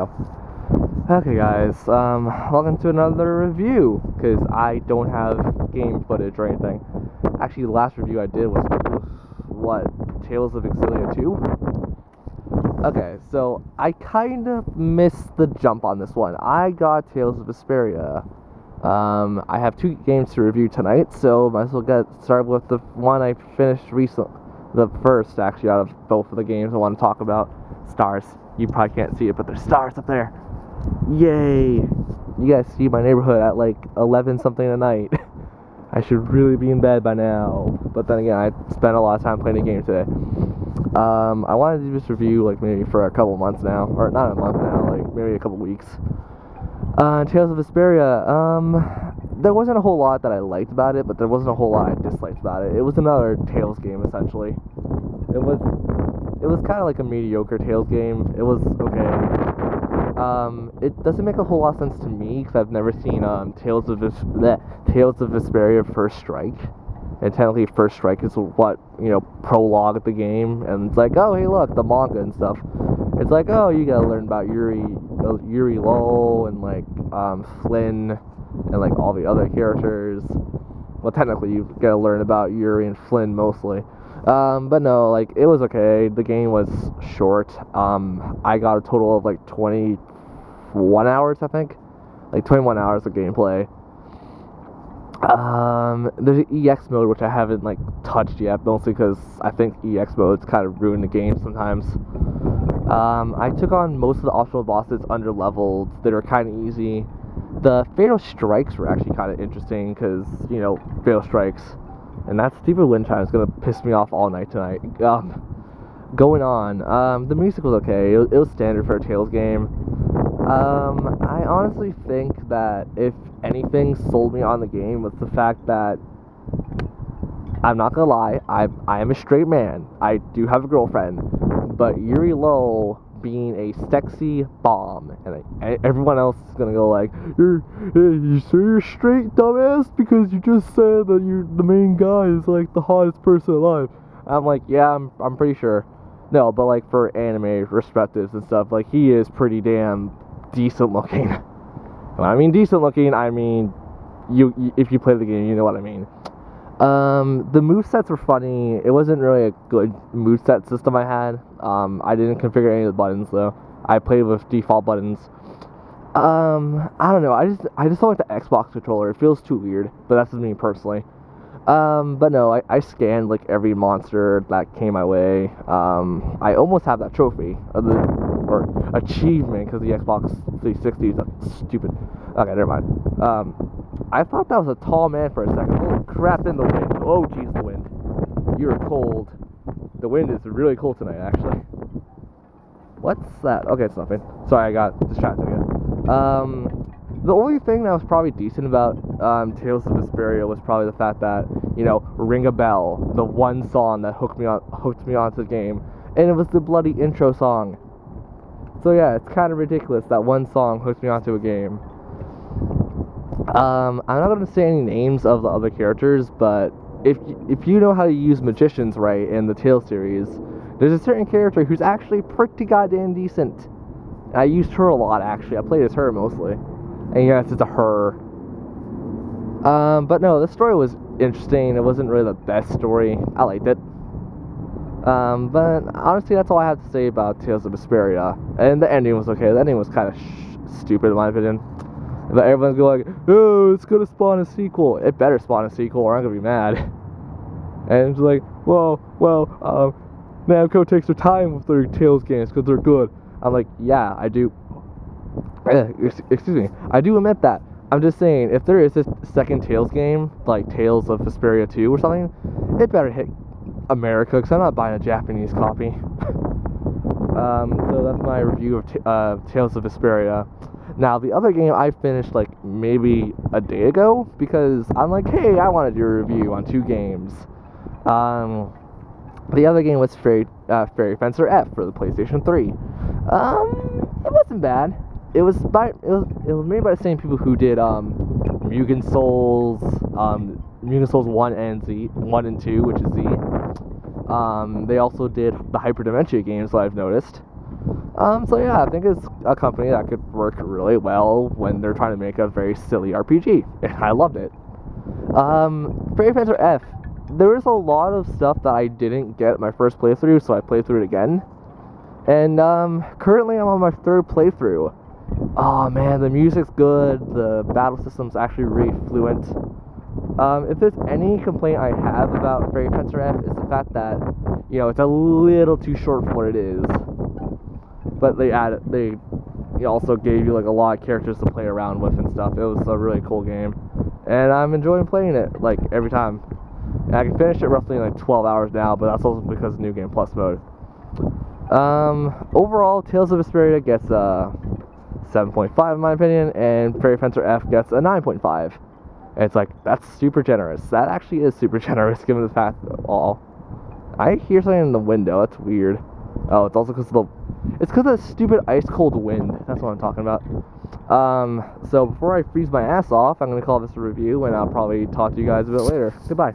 Okay guys, welcome to another review, because I don't have game footage or anything. Actually, the last review I did was, what, Tales of Xillia 2? Okay, so I kind of missed the jump on this one. I got Tales of Vesperia. I have two games to review tonight, so might as well get started with the one I finished recently. The first, actually, out of both of the games I want to talk about. Stars. You probably can't see it, but there's stars up there. Yay! You guys see my neighborhood at like 11 something at night. I should really be in bed by now. But then again, I spent a lot of time playing the game today. I wanted to do this review like maybe for a couple months now. Or not a month now, like maybe a couple weeks. Tales of Vesperia. There wasn't a whole lot that I liked about it, but there wasn't a whole lot I disliked about it. It was another Tales game, essentially. It was kind of like a mediocre Tales game. It was okay. It doesn't make a whole lot of sense to me because I've never seen Tales of Vesperia First Strike, and technically First Strike is what prologue the game, and it's like, oh hey look, the manga and stuff. It's like, oh, you gotta learn about Yuri Lowell and like Flynn and like all the other characters. Well, technically you gotta learn about Yuri and Flynn mostly. But no, like, it was okay. The game was short. I got a total of like 21 hours, I think. Like 21 hours of gameplay. There's an EX mode, which I haven't like touched yet, mostly because I think EX modes kind of ruin the game sometimes. I took on most of the optional bosses under leveled that are kind of easy. The Fatal Strikes were actually kind of interesting because, Fatal Strikes. And that stupid wind chime is gonna piss me off all night tonight. Going on, the music was okay. It was standard for a Tales game. I honestly think that if anything sold me on the game was the fact that, I'm not gonna lie, I am a straight man. I do have a girlfriend, but Yuri Lowell being a sexy bomb, and everyone else is gonna go like, you sure you're straight, dumbass? Because you just said that the main guy is like the hottest person alive. I'm like, yeah, I'm pretty sure. No, but like for anime perspectives and stuff, like he is pretty damn decent looking. When I mean decent looking, I mean you if you play the game, you know what I mean. The movesets were funny. It wasn't really a good moveset system I had. I didn't configure any of the buttons though. I played with default buttons. I don't know. I just don't like the Xbox controller. It feels too weird, but that's just me personally. But no, I scanned like every monster that came my way. I almost have that trophy or achievement because the Xbox 360 is stupid. Okay, never mind. I thought that was a tall man for a second. Holy crap, in the wind. Oh, jeez, the wind. You're cold. The wind is really cold tonight, actually. What's that? Okay, it's nothing. Sorry, I got distracted again. The only thing that was probably decent about Tales of Vesperia was probably the fact that, Ring a Bell, the one song that hooked me onto the game, and it was the bloody intro song. So yeah, it's kind of ridiculous that one song hooked me onto a game. I'm not going to say any names of the other characters, but if you know how to use magicians right in the Tales series, there's a certain character who's actually pretty goddamn decent. I used her a lot, actually. I played as her mostly. And yes, it's a her. But no, the story was interesting. It wasn't really the best story. I liked it. But honestly, that's all I have to say about Tales of Vesperia. And the ending was okay. The ending was kind of stupid in my opinion. But everyone's going like, oh, it's gonna spawn a sequel. It better spawn a sequel or I'm gonna be mad. And it's like, well, Namco takes their time with their Tales games because they're good. I'm like, yeah, I do. Excuse me. I do admit that. I'm just saying, if there is a second Tales game, like Tales of Vesperia 2 or something, it better hit America because I'm not buying a Japanese copy. So that's my review of Tales of Vesperia. Now, the other game I finished like maybe a day ago because I'm like, hey, I want to do a review on two games. The other game was Fairy Fencer F for the PlayStation 3. It wasn't bad. It was made by the same people who did Mugen Souls 1 and 2, which is Z. They also did the Hyperdimensia games, what I've noticed. So yeah, I think it's a company that could work really well when they're trying to make a very silly RPG, and I loved it. Fairy Fencer F. There was a lot of stuff that I didn't get my first playthrough, so I played through it again. And currently I'm on my third playthrough. Oh man, the music's good. The battle system's actually really fluent. If there's any complaint I have about Fairy Fencer F, it's the fact that it's a little too short for what it is. But they also gave you like a lot of characters to play around with and stuff. It was a really cool game, and I'm enjoying playing it like every time. And I can finish it roughly in like 12 hours now, but that's also because of New Game Plus mode. Overall, Tales of Vesperia gets a 7.5 in my opinion, and Fairy Fencer F gets a 9.5. And it's like, that's super generous. That actually is super generous given the fact that I hear something in the window. That's weird. Oh, it's also because of the stupid ice cold wind. That's what I'm talking about. So before I freeze my ass off, I'm gonna call this a review, and I'll probably talk to you guys a bit later. Goodbye.